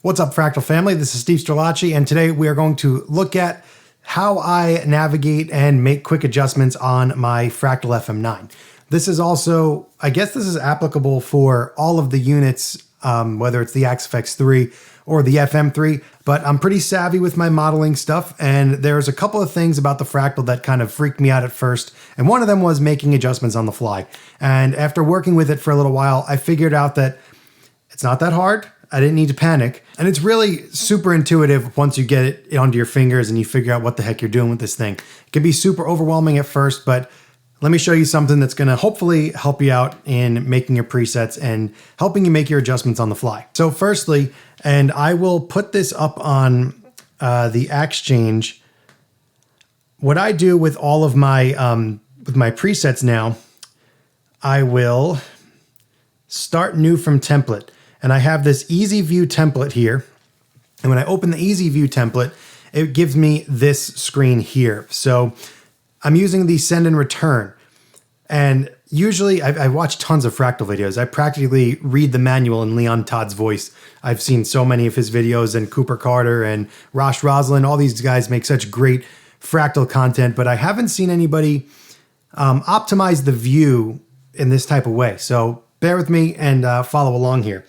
What's up, Fractal family? This is Steve Strelacci, and today we are going to look at how I navigate and make quick adjustments on my Fractal FM9. This is also, I guess this is applicable for all of the units, whether it's the AXFX3 or the FM3, but I'm pretty savvy with my modeling stuff, and there's a couple of things about the Fractal that kind of freaked me out at first, and one of them was making adjustments on the fly. And after working with it for a little while, I figured out that it's not that hard. I didn't need to panic. And it's really super intuitive once you get it onto your fingers and you figure out what the heck you're doing with this thing. It can be super overwhelming at first, but let me show you something that's gonna hopefully help you out in making your presets and helping you make your adjustments on the fly. So firstly, and I will put this up on the Exchange, what I do with all of my, with my presets now, I will start new from template. And I have this Easy View template here. And when I open the Easy View template, it gives me this screen here. So I'm using the send and return. And usually I watch tons of Fractal videos. I practically read the manual in Leon Todd's voice. I've seen so many of his videos, and Cooper Carter and Rosh Roslin. All these guys make such great Fractal content, but I haven't seen anybody optimize the view in this type of way. So bear with me and follow along here.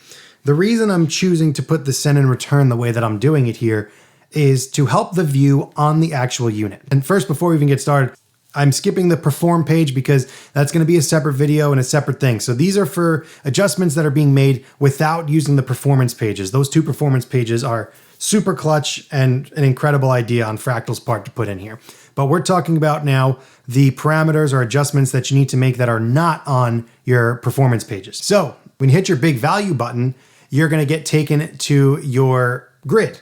The reason I'm choosing to put the send and return the way that I'm doing it here is to help the view on the actual unit. And first, before we even get started, I'm skipping the perform page because that's going to be a separate video and a separate thing. So these are for adjustments that are being made without using the performance pages. Those two performance pages are super clutch and an incredible idea on Fractal's part to put in here. But we're talking about now the parameters or adjustments that you need to make that are not on your performance pages. So when you hit your big value button, you're going to get taken to your grid.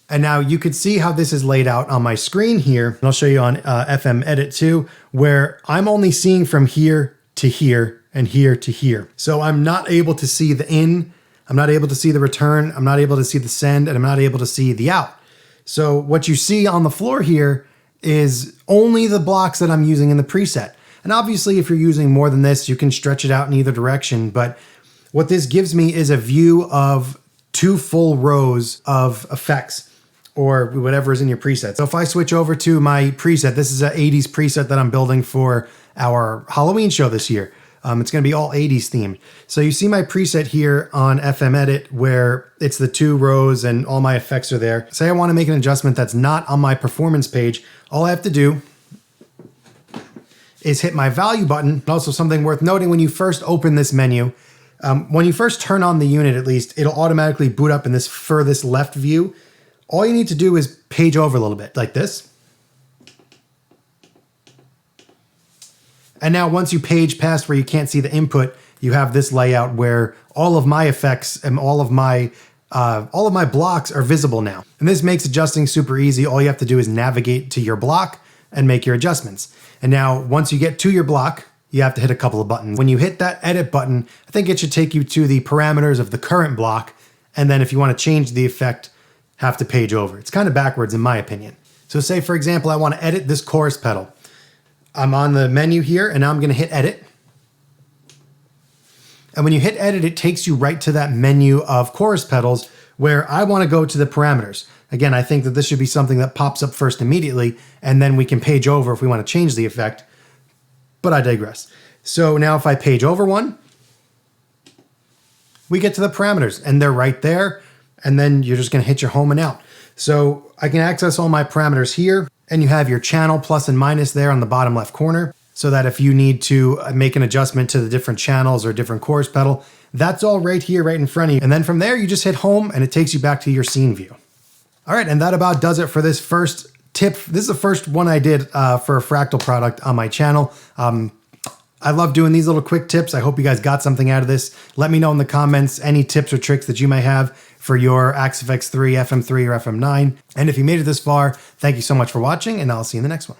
And now you could see how this is laid out on my screen here. And I'll show you on FM Edit too, where I'm only seeing from here to here and here to here. So I'm not able to see the in, I'm not able to see the return, I'm not able to see the send, and I'm not able to see the out. So what you see on the floor here is only the blocks that I'm using in the preset. And obviously if you're using more than this, you can stretch it out in either direction, but what this gives me is a view of 2 full rows of effects or whatever is in your preset. So if I switch over to my preset, this is an 80s preset that I'm building for our Halloween show this year. It's gonna be all 80s themed. So you see my preset here on FM Edit where it's the 2 rows and all my effects are there. Say I wanna make an adjustment that's not on my performance page, all I have to do is hit my value button. Also something worth noting, when you first open this menu, when you first turn on the unit, at least, it'll automatically boot up in this furthest left view. All you need to do is page over a little bit, like this. And now once you page past where you can't see the input, you have this layout where all of my effects and all of my blocks are visible now. And this makes adjusting super easy. All you have to do is navigate to your block and make your adjustments. And now once you get to your block, you have to hit a couple of buttons. When you hit that edit button, I think it should take you to the parameters of the current block. And then if you want to change the effect, have to page over. It's kind of backwards in my opinion. So say for example, I want to edit this chorus pedal. I'm on the menu here and now I'm going to hit edit. And when you hit edit, it takes you right to that menu of chorus pedals where I want to go to the parameters. Again, I think that this should be something that pops up first immediately, and then we can page over if we want to change the effect. But I digress. So now if I page over one, we get to the parameters and they're right there. And then you're just going to hit your home and out. So I can access all my parameters here, and you have your channel plus and minus there on the bottom left corner. So that if you need to make an adjustment to the different channels or different chorus pedal, that's all right here, right in front of you. And then from there, you just hit home and it takes you back to your scene view. All right, and that about does it for this first tip. This is the first one I did for a Fractal product on my channel. I love doing these little quick tips. I hope you guys got something out of this. Let me know in the comments any tips or tricks that you may have for your AXFX3, FM3, or FM9. And if you made it this far, thank you so much for watching, and I'll see you in the next one.